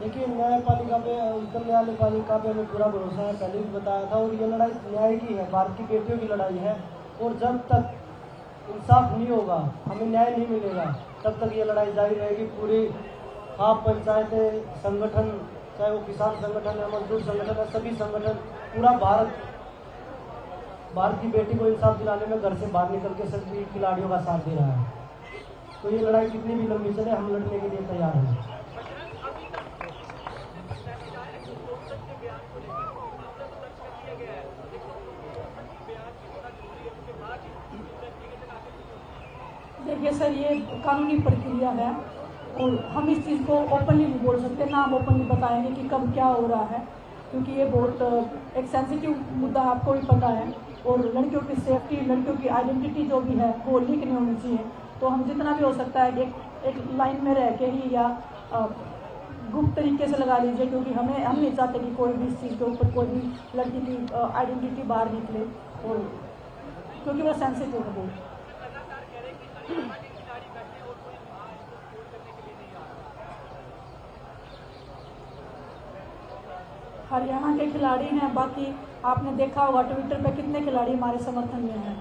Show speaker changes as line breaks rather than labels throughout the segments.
देखिए, न्यायपालिका पे, उच्चतम न्यायपालिका पे हमें पूरा भरोसा है, पहले भी बताया था। और ये लड़ाई न्याय की है, भारत की बेटियों की लड़ाई है। और जब तक इंसाफ नहीं होगा, हमें न्याय नहीं मिलेगा, तब तक ये लड़ाई जारी रहेगी। पूरी आप पंचायतें, संगठन, चाहे वो किसान संगठन है, मजदूर संगठन है, सभी संगठन, पूरा भारत की बेटी को इंसाफ दिलाने में घर से बाहर निकल के सभी खिलाड़ियों का साथ दे रहा है। तो ये लड़ाई कितनी भी लंबी चले, हम लड़ने के लिए तैयार हैं।
देखिए सर, ये कानूनी प्रक्रिया है और हम इस चीज़ को ओपनली नहीं बोल सकते, ना हम ओपनली बताएंगे कि कब क्या हो रहा है, क्योंकि ये बहुत एक सेंसिटिव मुद्दा आपको भी पता है। और लड़कियों की सेफ्टी, लड़कियों की आइडेंटिटी जो भी है वो लीक नहीं होनी चाहिए। तो हम जितना भी हो सकता है एक लाइन में रह के ही या गुप्त तरीके से लगा लीजिए, क्योंकि हम नहीं चाहते कि कोई भी इस चीज़ के ऊपर कोई भी लड़की की आइडेंटिटी बाहर निकले, और क्योंकि वो सेंसिटिव है बहुत। हरियाणा के खिलाड़ी हैं, बाकी आपने देखा होगा ट्विटर पे कितने खिलाड़ी हमारे समर्थन में हैं।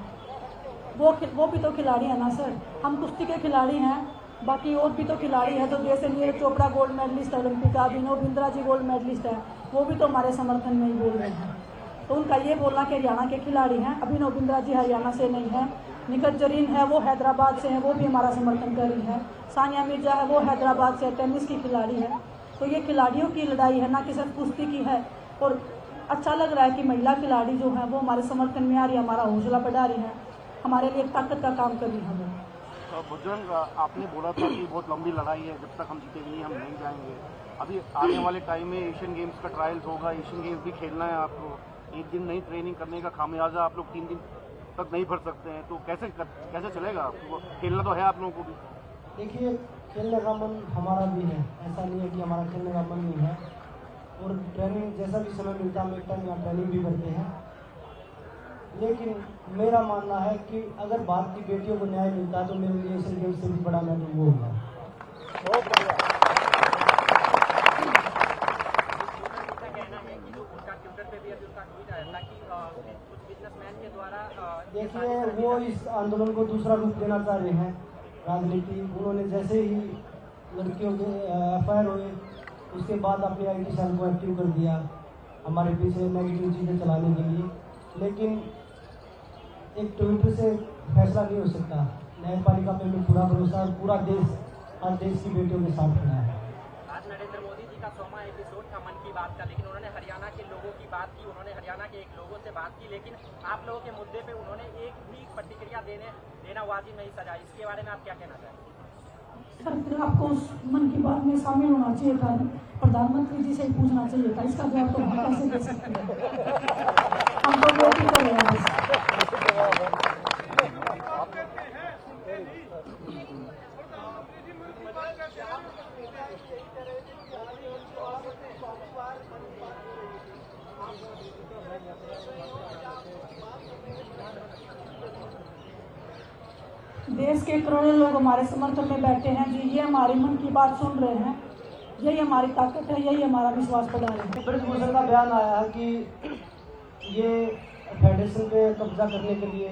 वो भी तो खिलाड़ी है ना सर, हम कुश्ती के खिलाड़ी हैं, बाकी और भी तो खिलाड़ी हैं। तो जैसे नीरज चोपड़ा गोल्ड मेडलिस्ट है ओलंपिक का, अभिनव बिंद्रा जी गोल्ड मेडलिस्ट है, वो भी तो हमारे समर्थन में ही बोल रहे हैं। तो उनका ये बोलना कि हरियाणा के खिलाड़ी हैं, अभिनव बिंद्रा जी हरियाणा से नहीं है, निखत जरीन है वो हैदराबाद से है, वो भी हमारा समर्थन कर रही है, सानिया मिर्जा है वो हैदराबाद से टेनिस की खिलाड़ी है। तो ये खिलाड़ियों की लड़ाई है, ना कि सिर्फ कुश्ती की है। और अच्छा लग रहा है कि महिला खिलाड़ी जो है वो हमारे समर्थन में आ रही है, हमारा हौसला बढ़ा रही है, हमारे लिए ताकत का काम कर रही है। वो
बुजुर्ग, आपने बोला था कि बहुत लंबी लड़ाई है, जब तक हम जीतेंगे नहीं हम नहीं जाएंगे। अभी आने वाले टाइम में एशियन गेम्स का ट्रायल्स होगा, एशियन गेम्स भी खेलना है आपको। एक दिन नहीं ट्रेनिंग करने का खामियाजा आप लोग 3 दिन तक नहीं भर सकते हैं, तो कैसे चलेगा? आपको खेलना तो है आप लोगों को भी।
देखिए, खेलने का मन हमारा भी है, ऐसा नहीं है कि हमारा खेलने का मन नहीं है। और ट्रेनिंग जैसा भी समय मिलता है हम एक टाइम यहाँ ट्रेनिंग भी करते हैं। लेकिन मेरा मानना है कि अगर भारत की बेटियों को न्याय मिलता है तो मेरे लिए एशियन गेम्स से भी बड़ा मेडल वो होगा। देखिए, वो इस आंदोलन को दूसरा रूप देना चाह रहे हैं, राजनीति। उन्होंने जैसे ही लड़कियों के FIR हुए उसके बाद अपने IT सेल को एक्टिव कर दिया हमारे पीछे नेगेटिव चीज़ें चलाने के लिए। लेकिन एक ट्विटर से फैसला नहीं हो सकता। न्यायपालिका पे हमें पूरा भरोसा है, पूरा देश हर देश की बेटियों के साथ खड़ा है।
आज नरेंद्र मोदी जी का 100वां एपिसोड था मन की बात का, लेकिन उन्होंने हरियाणा के लोगों की बात की, उन्होंने हरियाणा के एक लोगों से बात की, लेकिन आप लोगों के मुद्दे पे उन्होंने एक भी प्रतिक्रिया देना वाजिब नहीं समझा। इसके बारे में आप क्या कहना चाहेंगे?
सर, फिर आपको उस मन की बात में शामिल होना चाहिए था, प्रधानमंत्री जी से ही पूछना चाहिए था। इसका जवाब तो हम कैसे दे सकते हैं? हम तो वोट ही कर रहे हैं। देश के करोड़ों लोग हमारे समर्थन में बैठे हैं जी, ये हमारे मन की बात सुन रहे हैं, यही हमारी ताकत है, यही हमारा विश्वास बढ़ा रहे हैं।
ब्रजभूषण का बयान आया है कि ये फेडरेशन पे कब्जा करने के लिए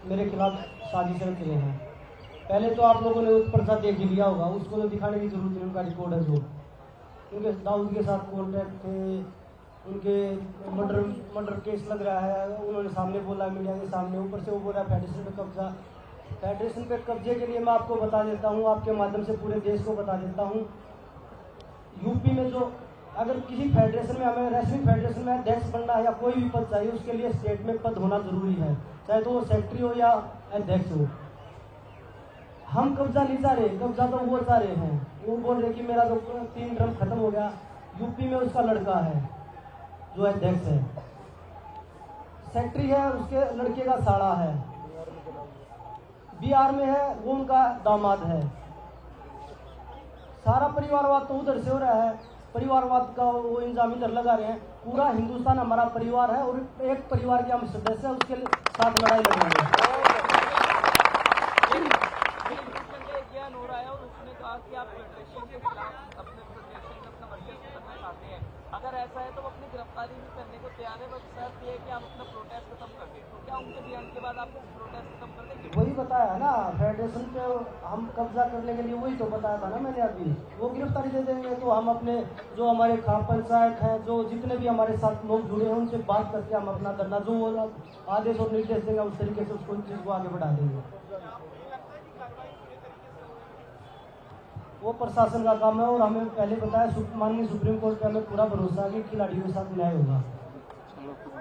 मेरे खिलाफ साजिश रच रहे हैं। पहले तो आप लोगों ने उत्प्रसाद देख लिया होगा, उसको तो दिखाने की जरूरत नहीं, उनका रिकॉर्ड है जो उनके दाऊद के साथ कॉन्टैक्ट थे, उनके मर्डर केस लग रहा है, उन्होंने सामने बोला मीडिया के सामने। ऊपर से वो बोला फेडरेशन पे कब्जा। फेडरेशन पे कब्जे के लिए मैं आपको बता देता हूँ, आपके माध्यम से पूरे देश को बता देता हूँ, यूपी में जो अगर किसी फेडरेशन में हमें रेसलिंग फेडरेशन में अध्यक्ष बनना है या कोई भी पद चाहिए, उसके लिए स्टेट में पद होना जरूरी है, चाहे तो वो सेक्रेटरी हो या अध्यक्ष हो। हम कब्जा नहीं चाह रहे, कब्जा तो वो चाह रहे हैं। वो बोल रहे कि मेरा जो 3 टर्म खत्म हो गया। यूपी में उसका लड़का है जो अध्यक्ष है, सेक्रेटरी है उसके लड़के का साड़ा है, बिहार में है वो उनका दामाद है। सारा परिवारवाद तो उधर से हो रहा है, परिवारवाद का वो इंजाम इधर लगा रहे हैं। पूरा हिंदुस्तान हमारा परिवार है और एक परिवार के हम सदस्य हैं, उसके साथ लड़ाई लड़ेंगे।
हो रहा है और उसने कहा कि आप फेडरेशन के खिलाफ अपने प्रदर्शन ऐसा है तो वो अपनी गिरफ्तारी भी करने को तैयार है, बस शर्त ये है कि आप अपना प्रोटेस्ट खत्म कर दें। तो क्या उनके बयान के बाद आप प्रोटेस्ट खत्म कर देंगे?
वही बताया है ना, फेडरेशन पे हम कब्जा करने के लिए वही तो बताया था ना मैंने अभी। वो गिरफ्तारी दे देंगे तो हम अपने जो हमारे खाप पंचायत हैं, जो जितने भी हमारे साथ लोग जुड़े हैं, उनसे बात करके हम अपना धरना जो वो आदेश और निर्देश देंगे उस तरीके से उसको चीज़ को आगे बढ़ा देंगे। वो प्रशासन का काम है और हमें पहले बताया माननीय सुप्रीम कोर्ट पे हमें पूरा भरोसा है कि खिलाड़ियों के साथ न्याय होगा।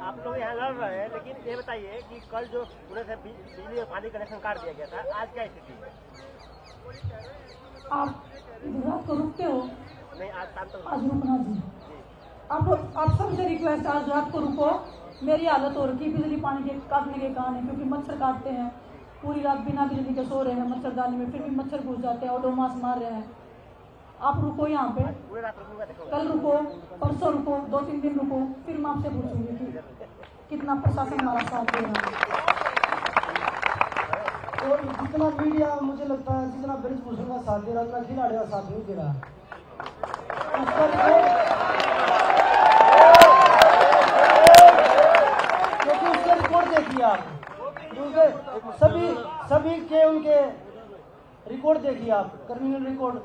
आप लोग यहाँ लड़ रहे हैं, लेकिन ये बताइए कि कल जो पूरे से बिजली और पानी कनेक्शन काट दिया गया था, आज क्या स्थिति है?
आप रात को रुकते हो?
नहीं, आज शाम तक
आज रुकना जी। आप सबसे रिक्वेस्ट, आज रात को रुको। मेरी हालत हो रही, बिजली पानी के काटने के कारण है, क्योंकि मच्छर काटते हैं। पूरी रात बिना बिजली के सो रहे हैं मच्छरदानी में, फिर भी मच्छर घुस जाते हैं और डोमास मार रहे हैं। आप रुको यहाँ पे,
पूरी रात रुकूंगा, देखो
कल रुको, परसों रुको, 2-3 दिन रुको, फिर मैं आपसे पूछूंगी कि कितना प्रशासन हमारा साथ दे रहा है।
और जितना मीडिया मुझे लगता है जितना ब्रिजभूषण का साथ दे रहा है उतना खिलाड़ी का साथ नहीं दे रहा। क्योंकि उसके रिकॉर्ड देखिए आप, सभी के उनके रिकॉर्ड देखिए आप, क्रिमिनल रिकॉर्ड।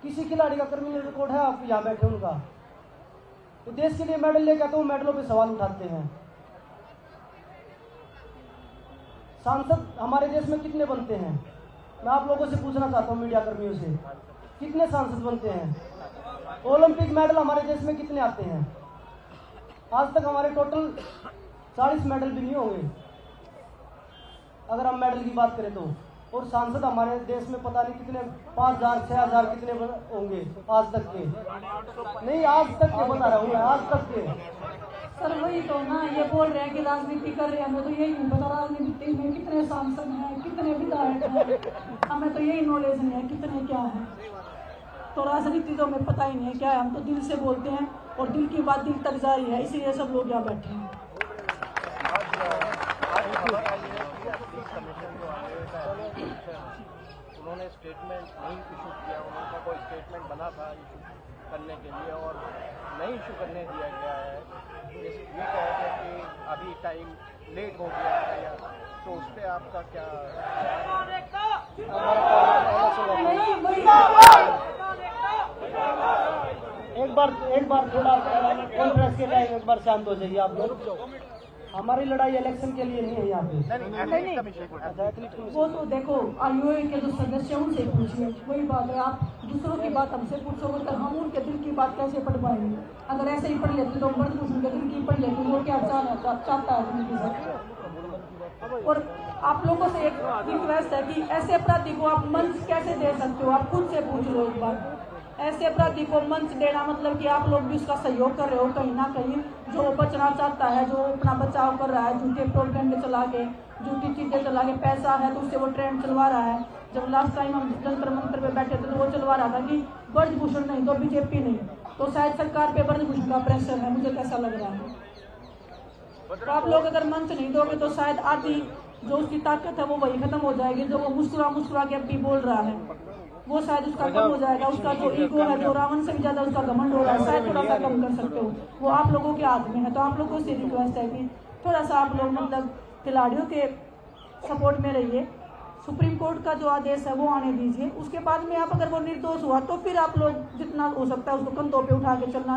किसी खिलाड़ी का क्रिमिनल रिकॉर्ड है आप यहाँ बैठे उनका? तो देश के लिए मेडल लेके आते हैं, मेडलों पे सवाल उठाते हैं। सांसद हमारे देश में कितने बनते हैं? मैं आप लोगों से पूछना चाहता हूँ, मीडिया कर्मियों से, कितने सांसद बनते हैं? ओलंपिक मेडल हमारे देश में कितने आते हैं? आज तक हमारे टोटल 40 मेडल भी नहीं होंगे अगर हम मेडल की बात करें तो। और सांसद हमारे देश में पता नहीं कितने 5000 6000 कितने होंगे आज तक के? नहीं, आज तक के बता रहा हूँ, आज तक के।
सर वही तो ना, ये बोल रहे हैं कि राजनीति कर रहे हैं, हमें तो यही नहीं पता राजनीति में कितने सांसद हैं, कितने विधायक हैं। हमें तो यही नॉलेज नहीं है कितने क्या है। तो राजनीति तो हमें पता ही नहीं है क्या है। हम तो दिल से बोलते हैं और दिल की बात दिल तक जा रही है, इसीलिए सब लोग यहाँ बैठे हैं।
उन्होंने स्टेटमेंट नहीं इशू किया, उनका कोई स्टेटमेंट बना था इशू करने के लिए और नहीं इशू करने दिया गया है। ये कहते हैं कि अभी टाइम लेट हो गया है, या तो उस पर आपका क्या?
एक बार थोड़ा कॉन्फ्रेंस के लिए एक बार शांत हो जाइए आप लोग। हमारी लड़ाई इलेक्शन के लिए नहीं है यहाँ पे।
वो तो देखो आईओए के जो सदस्य हैं उनसे पूछिए, वही बात है। आप दूसरों की बात हमसे पूछोगे तो हम उनके दिल की बात कैसे पढ़ पाएंगे? अगर ऐसे ही पढ़ लेते तो ब्रिजभूषण के दिल की पढ़ लेते, वो क्या चाहता है उनकी बात। और आप लोगों से एक रिक्वेस्ट है कि ऐसे अपराधी को आप मंच कैसे दे सकते हो? आप खुद से पूछ लो एक बार। ऐसे अपराधी को मंच देना मतलब कि आप लोग भी उसका सहयोग कर रहे हो कहीं ना कहीं। जो बचना चाहता है, जो अपना बचाव कर रहा है, झूठे प्रोपेगेंडे चला के, झूठी चीजें चला के, पैसा है तो उससे वो ट्रेंड चलवा रहा है। जब लास्ट टाइम हम जंतर मंतर पे बैठे थे तो वो चलवा रहा था कि ब्रिजभूषण नहीं तो बीजेपी नहीं। तो शायद सरकार पे ब्रिजभूषण का प्रेशर है, मुझे कैसा लग रहा है। तो आप लोग अगर मंच नहीं दोगे तो शायद आधी जो उसकी ताकत है वो वही खत्म हो जाएगी। जो वो मुस्कुरा के अभी बोल रहा है वो शायद उसका कम हो जाएगा। उसका जो ईगो है, जो रावण से भी ज्यादा उसका घमंड हो रहा है, शायद थोड़ा सा कम कर सकते हो। वो आप लोगों के हाथ में है। तो आप लोगों से रिक्वेस्ट है कि थोड़ा सा आप लोग मतलब खिलाड़ियों के सपोर्ट में रहिए। सुप्रीम कोर्ट का जो आदेश है वो आने दीजिए। उसके बाद में आप अगर वो निर्दोष हुआ तो फिर आप लोग जितना हो सकता है उसको कंधों पे उठा के चलना।